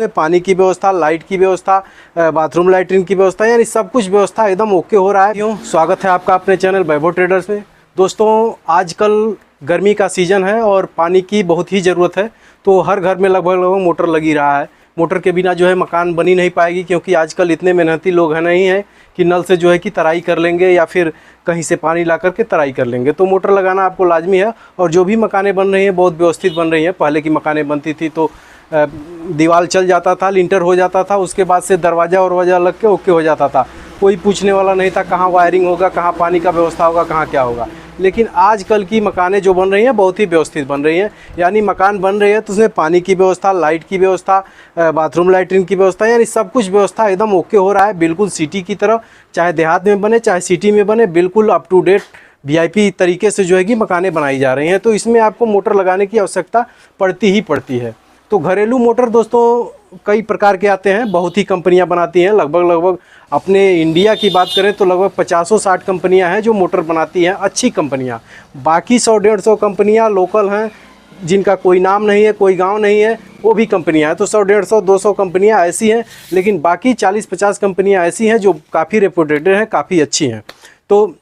पानी की व्यवस्था, लाइट की व्यवस्था, बाथरूम लैट्रिन की व्यवस्था, यानी सब कुछ व्यवस्था एकदम ओके हो रहा है। क्यों स्वागत है आपका अपने चैनल वैभव ट्रेडर्स में। दोस्तों आजकल गर्मी का सीज़न है और पानी की बहुत ही ज़रूरत है, तो हर घर में लगभग मोटर लगी रहा है। मोटर के बिना जो है मकान बनी नहीं पाएगी, क्योंकि आजकल इतने मेहनती लोग हैं नहीं हैं कि नल से जो है कि तराई कर लेंगे या फिर कहीं से पानी ला करके तराई कर लेंगे। तो मोटर लगाना आपको लाजमी है। और जो भी मकानें बन रही हैं बहुत व्यवस्थित बन रही हैं। पहले की मकानें बनती थी तो दीवार चल जाता था, लिंटर हो जाता था, उसके बाद से दरवाज़ा वरवाजा लग के ओके हो जाता था, कोई पूछने वाला नहीं था कहाँ वायरिंग होगा, कहाँ पानी का व्यवस्था होगा, कहाँ क्या होगा। लेकिन आजकल की मकानें जो बन रही हैं बहुत ही व्यवस्थित बन रही हैं। यानी मकान बन रही है तो उसमें पानी की व्यवस्था, लाइट की व्यवस्था, बाथरूम लैट्रिन की व्यवस्था, यानी सब कुछ व्यवस्था एकदम ओके हो रहा है। बिल्कुल सिटी की तरह, चाहे देहात में बने चाहे सिटी में बने, बिल्कुल अप टू डेट वीआईपी तरीके से जो है कि मकानें बनाई जा रही हैं। तो इसमें आपको मोटर लगाने की आवश्यकता पड़ती ही पड़ती है। तो घरेलू मोटर दोस्तों कई प्रकार के आते हैं, बहुत ही कंपनियां बनाती हैं। लगभग अपने इंडिया की बात करें तो लगभग 50-60 कंपनियां हैं जो मोटर बनाती हैं, अच्छी कंपनियां। बाकी 100-150 कंपनियां लोकल हैं जिनका कोई नाम नहीं है, कोई गांव नहीं है, वो भी कंपनियां हैं। तो 100-150-200 कंपनियां ऐसी हैं, लेकिन बाकी 40-50 कंपनियां ऐसी हैं जो काफ़ी रेपुटेड हैं, काफ़ी अच्छी हैं। तो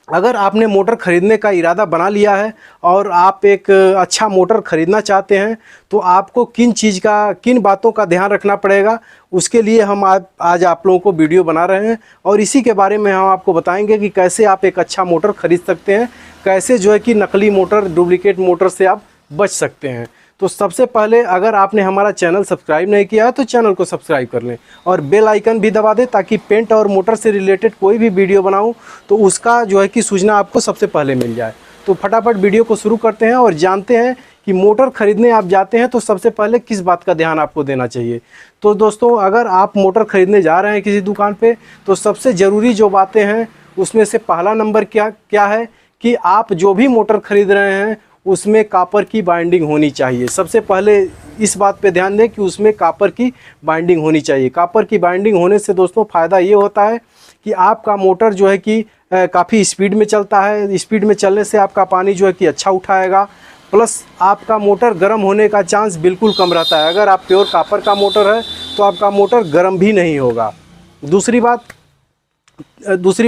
अगर आपने मोटर ख़रीदने का इरादा बना लिया है और आप एक अच्छा मोटर ख़रीदना चाहते हैं, तो आपको किन बातों का ध्यान रखना पड़ेगा, उसके लिए हम आज आप लोगों को वीडियो बना रहे हैं। और इसी के बारे में हम आपको बताएंगे कि कैसे आप एक अच्छा मोटर ख़रीद सकते हैं, कैसे जो है कि नकली मोटर, डुप्लीकेट मोटर से आप बच सकते हैं। तो सबसे पहले अगर आपने हमारा चैनल सब्सक्राइब नहीं किया है तो चैनल को सब्सक्राइब कर लें और बेल आइकन भी दबा दें, ताकि पेंट और मोटर से रिलेटेड कोई भी वीडियो बनाऊं तो उसका जो है कि सूचना आपको सबसे पहले मिल जाए। तो फटाफट वीडियो को शुरू करते हैं और जानते हैं कि मोटर ख़रीदने आप जाते हैं तो सबसे पहले किस बात का ध्यान आपको देना चाहिए। तो दोस्तों अगर आप मोटर ख़रीदने जा रहे हैं किसी दुकान पर, तो सबसे ज़रूरी जो बातें हैं उसमें से पहला नंबर क्या है कि आप जो भी मोटर ख़रीद रहे हैं उसमें कापर की बाइंडिंग होनी चाहिए। सबसे पहले इस बात पे ध्यान दें कि उसमें कापर की बाइंडिंग होनी चाहिए। कापर की बाइंडिंग होने से दोस्तों फ़ायदा ये होता है कि आपका मोटर जो है कि काफ़ी स्पीड में चलता है। स्पीड में चलने से आपका पानी जो है कि अच्छा उठाएगा, प्लस आपका मोटर गर्म होने का चांस बिल्कुल कम रहता है। अगर आप प्योर कापर का मोटर है तो आपका मोटर गर्म भी नहीं होगा। दूसरी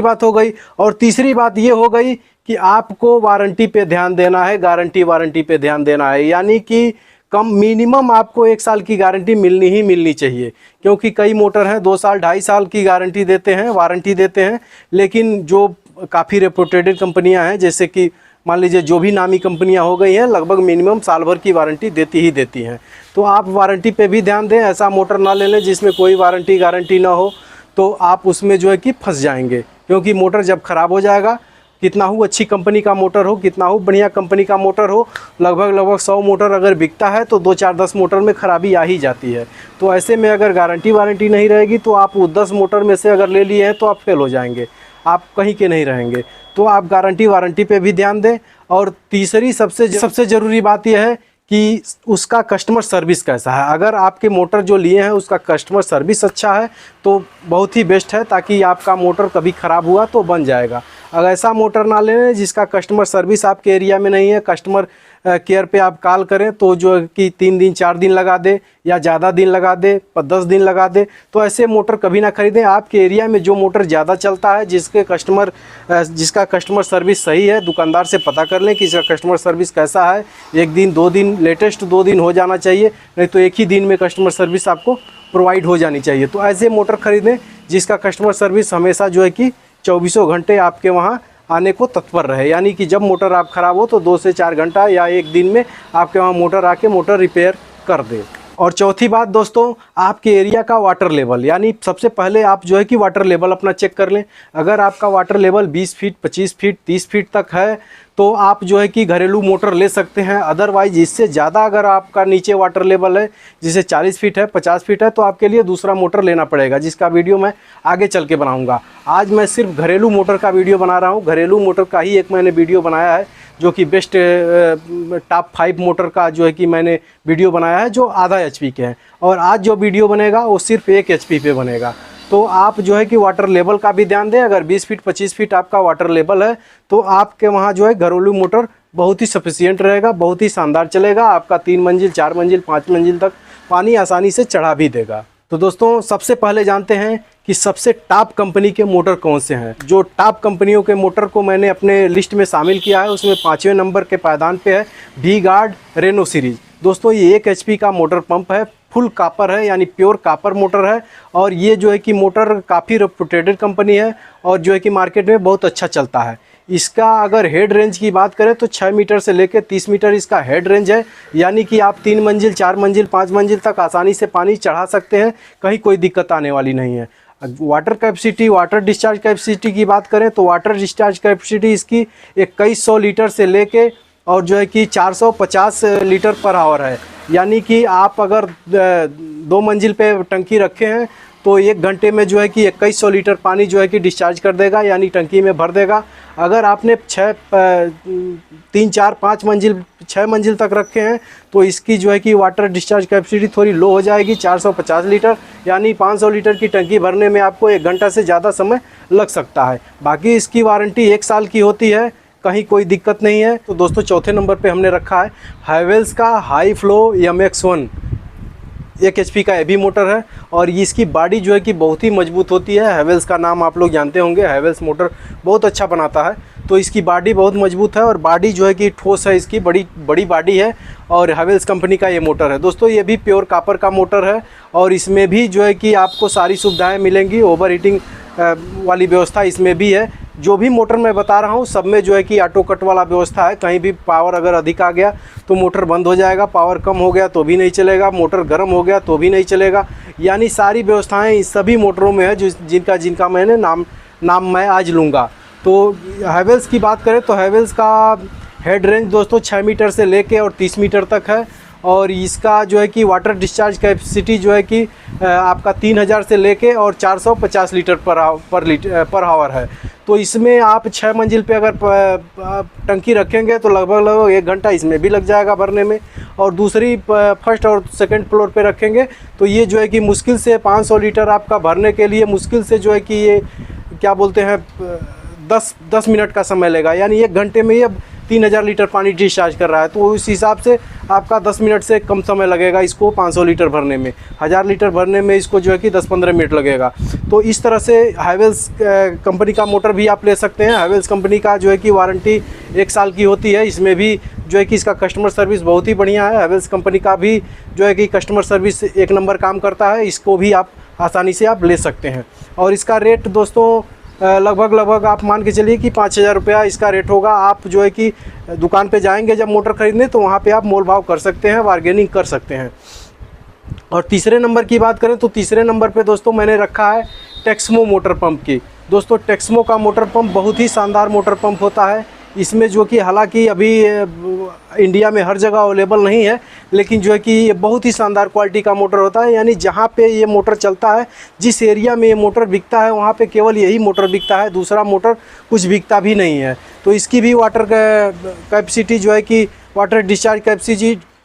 बात हो गई। और तीसरी बात ये हो गई कि आपको वारंटी पे ध्यान देना है, वारंटी पे ध्यान देना है। यानी कि मिनिमम आपको 1 साल की गारंटी मिलनी चाहिए, क्योंकि कई मोटर हैं 2 साल 2.5 साल की गारंटी देते हैं, वारंटी देते हैं। लेकिन जो काफ़ी रेपुटेड कंपनियां हैं, जैसे कि मान लीजिए जो भी नामी कंपनियां हो गई हैं, लगभग मिनिमम साल भर की वारंटी देती हैं। तो आप वारंटी पे भी ध्यान दें। ऐसा मोटर ना ले लें जिसमें कोई वारंटी गारंटी ना हो, तो आप उसमें जो है कि फंस जाएंगे। क्योंकि मोटर जब ख़राब हो जाएगा, कितना हो अच्छी कंपनी का मोटर हो, कितना हो बढ़िया कंपनी का मोटर हो, लगभग 100 मोटर अगर बिकता है तो 2-4-10 मोटर में ख़राबी आ ही जाती है। तो ऐसे में अगर गारंटी वारंटी नहीं रहेगी तो आप वो 10 मोटर में से अगर ले लिए हैं तो आप फेल हो जाएंगे, आप कहीं के नहीं रहेंगे। तो आप गारंटी वारंटी पे भी ध्यान दें। और तीसरी सबसे ज़रूरी बात यह है कि उसका कस्टमर सर्विस कैसा है। अगर आपके मोटर जो लिए हैं उसका कस्टमर सर्विस अच्छा है तो बहुत ही बेस्ट है, ताकि आपका मोटर कभी ख़राब हुआ तो बन जाएगा। अगर ऐसा मोटर ना लें जिसका कस्टमर सर्विस आपके एरिया में नहीं है, कस्टमर केयर पे आप कॉल करें तो जो है कि 3 दिन 4 दिन लगा दे या ज़्यादा दिन लगा दे, 10 दिन लगा दे, तो ऐसे मोटर कभी ना खरीदें। आपके एरिया में जो मोटर ज़्यादा चलता है, जिसका कस्टमर सर्विस सही है, दुकानदार से पता कर लें कि इसका कस्टमर सर्विस कैसा है। 1 दिन 2 दिन, लेटेस्ट 2 दिन हो जाना चाहिए, नहीं तो 1 ही दिन में कस्टमर सर्विस आपको प्रोवाइड हो जानी चाहिए। तो ऐसे मोटर ख़रीदें जिसका कस्टमर सर्विस हमेशा जो है कि 24 घंटे आपके वहाँ आने को तत्पर रहे। यानी कि जब मोटर आप ख़राब हो तो 2 से 4 घंटा या 1 दिन में आपके वहाँ मोटर आके मोटर रिपेयर कर दे। और चौथी बात दोस्तों, आपके एरिया का वाटर लेवल, यानी सबसे पहले आप जो है कि वाटर लेवल अपना चेक कर लें। अगर आपका water level 20 feet, 25 feet, 30 feet तक है तो आप जो है कि घरेलू मोटर ले सकते हैं। अदरवाइज इससे ज़्यादा अगर आपका नीचे वाटर लेवल है, जैसे 40 फीट है, 50 फीट है, तो आपके लिए दूसरा मोटर लेना पड़ेगा, जिसका वीडियो मैं आगे चल के बनाऊँगा। आज मैं सिर्फ घरेलू मोटर का वीडियो बना रहा हूँ। घरेलू मोटर का ही एक मैंने वीडियो बनाया है, जो कि बेस्ट टॉप 5 मोटर का जो है कि मैंने वीडियो बनाया है, जो आधा HP के हैं। और आज जो वीडियो बनेगा वो सिर्फ 1 HP पे बनेगा। तो आप जो है कि वाटर लेवल का भी ध्यान दें। अगर 20 फीट 25 फीट आपका वाटर लेवल है तो आपके वहाँ जो है घरेलू मोटर बहुत ही सफिशिएंट रहेगा, बहुत ही शानदार चलेगा। आपका 3 मंजिल 4 मंजिल 5 मंजिल तक पानी आसानी से चढ़ा भी देगा। तो दोस्तों सबसे पहले जानते हैं कि सबसे टॉप कंपनी के मोटर कौन से हैं। जो टॉप कंपनियों के मोटर को मैंने अपने लिस्ट में शामिल किया है उसमें 5वें नंबर के पायदान पे है वी-गार्ड रेनो सीरीज। दोस्तों ये 1 HP का मोटर पंप है, फुल कापर है यानी प्योर कापर मोटर है। और ये जो है कि मोटर काफ़ी रेपुटेड कंपनी है और जो है कि मार्केट में बहुत अच्छा चलता है। इसका अगर हेड रेंज की बात करें तो 6 मीटर से लेकर 30 मीटर इसका हेड रेंज है, यानी कि आप 3 मंजिल 4 मंजिल 5 मंजिल तक आसानी से पानी चढ़ा सकते हैं, कहीं कोई दिक्कत आने वाली नहीं है। Water capacity, water discharge capacity की बात करें तो वाटर डिस्चार्ज कैपेसिटी इसकी 2100 लीटर से लेके और जो है कि 450 लीटर पर आवर है। यानी कि आप अगर 2 मंजिल पे टंकी रखे हैं तो 1 घंटे में जो है कि 2100 लीटर पानी जो है कि डिस्चार्ज कर देगा, यानी टंकी में भर देगा। अगर आपने 3 4 5 मंजिल 6 मंजिल तक रखे हैं तो इसकी जो है कि वाटर डिस्चार्ज कैपेसिटी थोड़ी लो हो जाएगी, 450 लीटर, यानी 500 लीटर की टंकी भरने में आपको 1 घंटा से ज़्यादा समय लग सकता है। बाकी इसकी वारंटी 1 साल की होती है, कहीं कोई दिक्कत नहीं है। तो दोस्तों चौथे नंबर पे हमने रखा है हैवेल्स का हाई फ्लो MX1, 1 HP का एबी मोटर है और इसकी बॉडी जो है कि बहुत ही मजबूत होती है। हैवेल्स का नाम आप लोग जानते होंगे, हैवेल्स मोटर बहुत अच्छा बनाता है, तो इसकी बॉडी बहुत मजबूत है और बॉडी जो है कि ठोस है, इसकी बड़ी बड़ी बॉडी है और हैवेल्स कंपनी का ये मोटर है। दोस्तों ये भी प्योर कापर का मोटर है और इसमें भी जो है कि आपको सारी सुविधाएँ मिलेंगी, ओवर हीटिंग वाली व्यवस्था इसमें भी है। जो भी मोटर मैं बता रहा हूँ सब में जो है कि ऑटो कट वाला व्यवस्था है, कहीं भी पावर अगर अधिक आ गया तो मोटर बंद हो जाएगा, पावर कम हो गया तो भी नहीं चलेगा, मोटर गर्म हो गया तो भी नहीं चलेगा, यानी सारी व्यवस्थाएं इस सभी मोटरों में है जिनका मैंने नाम मैं आज लूँगा। तो हैवेल्स की बात करें तो हैवेल्स का हेड रेंज दोस्तों 6 मीटर से लेके और 30 मीटर तक है और इसका जो है कि वाटर डिस्चार्ज कैपेसिटी जो है कि आपका 3000 से लेके और 450 लीटर पर आवर है। तो इसमें आप 6 मंजिल पे अगर टंकी रखेंगे तो लगभग 1 घंटा इसमें भी लग जाएगा भरने में, और दूसरी फर्स्ट और सेकंड फ्लोर पे रखेंगे तो ये जो है कि मुश्किल से 500 लीटर आपका भरने के लिए मुश्किल से जो है कि ये क्या बोलते हैं 10 मिनट का समय लेगा, यानी 1 घंटे में ये 3000 लीटर पानी डिस्चार्ज कर रहा है। तो उस हिसाब से आपका 10 मिनट से कम समय लगेगा इसको 500 लीटर भरने में, 1000 लीटर भरने में इसको जो है कि 10-15 मिनट लगेगा। तो इस तरह से हैवेल्स कंपनी का मोटर भी आप ले सकते हैं। हैवेल्स कंपनी का जो है कि वारंटी 1 साल की होती है, इसमें भी जो है कि इसका कस्टमर सर्विस बहुत ही बढ़िया है। हैवेल्स कंपनी का भी जो है कि कस्टमर सर्विस 1 नंबर काम करता है, इसको भी आप आसानी से आप ले सकते हैं। और इसका रेट दोस्तों लगभग आप मान के चलिए कि 5000 रुपया इसका रेट होगा। आप जो है कि दुकान पे जाएंगे जब मोटर खरीदने तो वहाँ पे आप मोल भाव कर सकते हैं, बार्गेनिंग कर सकते हैं। और तीसरे नंबर की बात करें तो तीसरे नंबर पे दोस्तों मैंने रखा है टेक्समो मोटर पंप की। दोस्तों टेक्समो का मोटर पंप बहुत ही शानदार मोटर पंप होता है। इसमें जो कि हालांकि अभी इंडिया में हर जगह अवेलेबल नहीं है, लेकिन जो है कि ये बहुत ही शानदार क्वालिटी का मोटर होता है। यानी जहाँ पे ये मोटर चलता है, जिस एरिया में ये मोटर बिकता है वहाँ पे केवल यही मोटर बिकता है, दूसरा मोटर कुछ बिकता भी नहीं है। तो इसकी भी वाटर कैपेसिटी जो है कि वाटर डिस्चार्ज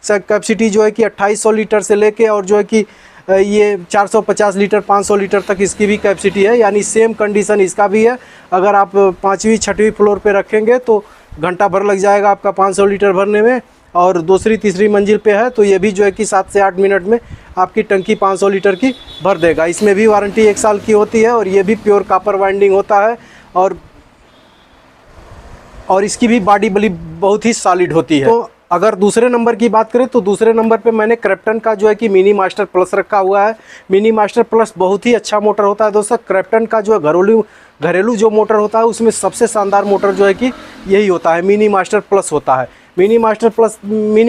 कैपेसिटी जो है कि 2800 लीटर से लेके और जो है कि ये 450 लीटर 500 लीटर तक इसकी भी कैपेसिटी है, यानी सेम कंडीशन इसका भी है। अगर आप 5वीं 6वीं फ्लोर पे रखेंगे तो घंटा भर लग जाएगा आपका 500 लीटर भरने में, और दूसरी तीसरी मंजिल पे है तो ये भी जो है कि 7 से 8 मिनट में आपकी टंकी 500 लीटर की भर देगा। इसमें भी वारंटी 1 साल की होती है और ये भी प्योर कापर वाइंडिंग होता है और इसकी भी बॉडी बहुत ही सॉलिड होती है। तो अगर दूसरे नंबर की बात करें तो दूसरे नंबर पे मैंने क्रैप्टन का जो है कि मिनी मास्टर प्लस रखा हुआ है। मिनी मास्टर प्लस बहुत ही अच्छा मोटर होता है दोस्तों। क्रैप्टन का जो घरेलू जो मोटर होता है उसमें सबसे शानदार मोटर जो है कि यही होता है, मिनी मास्टर प्लस होता है। मिनी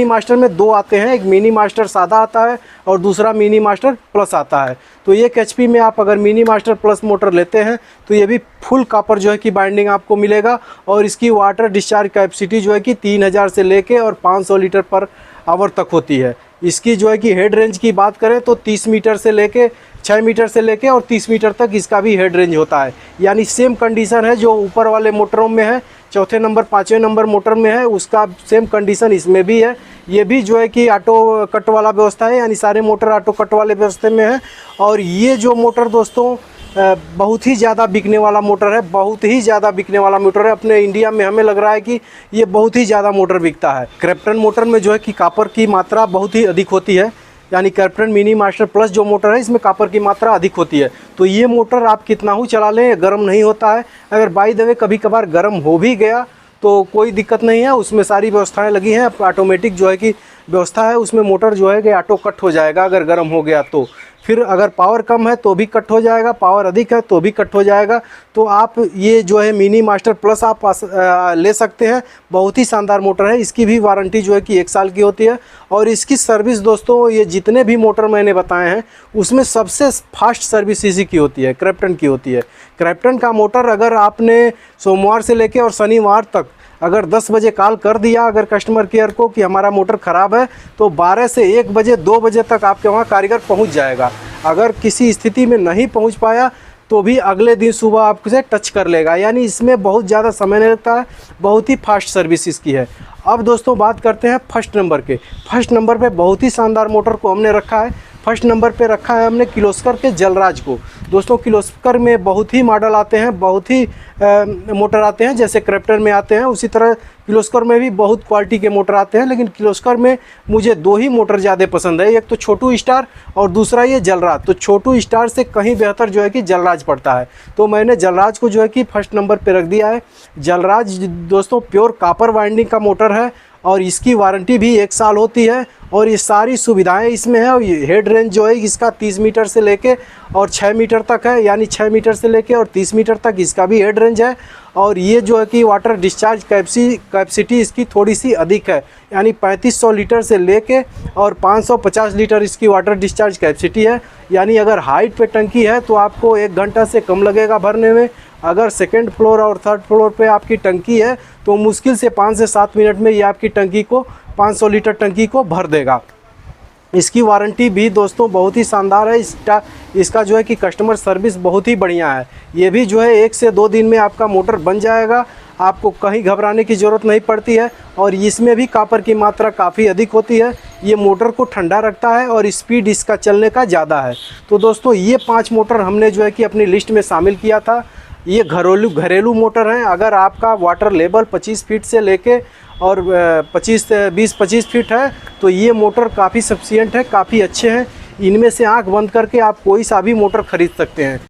मास्टर में 2 आते हैं, एक मिनी मास्टर सादा आता है और दूसरा मिनी मास्टर प्लस आता है। तो 1 HP में आप अगर मिनी मास्टर प्लस मोटर लेते हैं तो ये भी फुल कापर जो है कि बाइंडिंग आपको मिलेगा और इसकी वाटर डिस्चार्ज कैपेसिटी जो है कि 3000 से लेके और 500 लीटर पर आवर तक होती है। इसकी जो है कि हेड रेंज की बात करें तो 30 मीटर से लेके 6 मीटर से लेके और 30 मीटर तक इसका भी हेड रेंज होता है, यानी सेम कंडीशन है जो ऊपर वाले मोटरों में है, चौथे नंबर 5वें नंबर मोटर में है, उसका सेम कंडीशन इसमें भी है। ये भी जो है कि ऑटो कट वाला व्यवस्था है, यानी सारे मोटर ऑटो कट वाले व्यवस्था में है। और ये जो मोटर दोस्तों बहुत ही ज़्यादा बिकने वाला मोटर है, बहुत ही ज़्यादा बिकने वाला मोटर है। अपने इंडिया में हमें लग रहा है कि ये बहुत ही ज़्यादा मोटर बिकता है। क्रैप्टन मोटर में जो है कि कापर की मात्रा बहुत ही अधिक होती है, यानी क्रैम्पटन मिनी मास्टर प्लस जो मोटर है इसमें कॉपर की मात्रा अधिक होती है। तो ये मोटर आप कितना ही चला लें गर्म नहीं होता है। अगर बाय द वे कभी कभार गर्म हो भी गया तो कोई दिक्कत नहीं है, उसमें सारी व्यवस्थाएं लगी हैं। ऑटोमेटिक जो है कि व्यवस्था है, उसमें मोटर जो है कि ऑटो कट हो जाएगा अगर गर्म हो गया तो। फिर अगर पावर कम है तो भी कट हो जाएगा, पावर अधिक है तो भी कट हो जाएगा। तो आप ये जो है मिनी मास्टर प्लस आप ले सकते हैं। बहुत ही शानदार मोटर है। इसकी भी वारंटी जो है कि 1 साल की होती है। और इसकी सर्विस दोस्तों, ये जितने भी मोटर मैंने बताए हैं उसमें सबसे फास्ट सर्विस इसी की होती है, क्रैम्पटन की होती है। क्रैम्पटन का मोटर अगर आपने सोमवार से लेकर और शनिवार तक अगर 10 बजे कॉल कर दिया अगर कस्टमर केयर को कि हमारा मोटर ख़राब है, तो 12 से 1 बजे 2 बजे तक आपके वहाँ कारीगर पहुँच जाएगा। अगर किसी स्थिति में नहीं पहुँच पाया तो भी अगले दिन सुबह आपसे टच कर लेगा। यानी इसमें बहुत ज़्यादा समय नहीं लगता है, बहुत ही फास्ट सर्विस इसकी है। अब दोस्तों बात करते हैं फर्स्ट नंबर के। फर्स्ट नंबर पे बहुत ही शानदार मोटर को हमने रखा है। फर्स्ट नंबर पे रखा है हमने किर्लोस्कर के जलराज को। दोस्तों किर्लोस्कर में बहुत ही मॉडल आते हैं, बहुत ही मोटर आते हैं, जैसे क्रैम्पटन में आते हैं उसी तरह किर्लोस्कर में भी बहुत क्वालिटी के मोटर आते हैं। लेकिन किर्लोस्कर में मुझे 2 ही मोटर ज़्यादा पसंद है, एक तो छोटू स्टार और दूसरा ये जलराज। तो छोटू स्टार से कहीं बेहतर जो है कि जलराज पड़ता है, तो मैंने जलराज को जो है कि फर्स्ट नंबर पे रख दिया है। जलराज दोस्तों प्योर कॉपर वाइंडिंग का मोटर है और इसकी वारंटी भी 1 साल होती है और ये सारी सुविधाएं इसमें है। और ये हेड रेंज जो है इसका 30 मीटर से लेके और 6 मीटर तक है, यानी 6 मीटर से लेके और 30 मीटर तक इसका भी हेड रेंज है। और ये जो है कि वाटर डिस्चार्ज कैपेसिटी इसकी थोड़ी सी अधिक है, यानी 3500 लीटर से लेके और 550 लीटर इसकी वाटर डिस्चार्ज कैपेसिटी है। यानी अगर हाइट पे टंकी है तो आपको 1 घंटा से कम लगेगा भरने में। अगर सेकंड फ्लोर और थर्ड फ्लोर पे आपकी टंकी है तो मुश्किल से 5 से 7 मिनट में ये आपकी टंकी को 500 लीटर टंकी को भर देगा। इसकी वारंटी भी दोस्तों बहुत ही शानदार है। इसका जो है कि कस्टमर सर्विस बहुत ही बढ़िया है। ये भी जो है 1 से 2 दिन में आपका मोटर बन जाएगा, आपको कहीं घबराने की ज़रूरत नहीं पड़ती है। और इसमें भी कॉपर की मात्रा काफ़ी अधिक होती है। ये मोटर को ठंडा रखता है और स्पीड इसका चलने का ज़्यादा है। तो दोस्तों ये 5 मोटर हमने जो है कि अपनी लिस्ट में शामिल किया था। ये घरेलू मोटर हैं। अगर आपका वाटर लेवल 25 फीट से लेके और 20-25 फीट है तो ये मोटर काफ़ी सफिशिएंट है, काफ़ी अच्छे हैं। इनमें से आंख बंद करके आप कोई सा भी मोटर खरीद सकते हैं।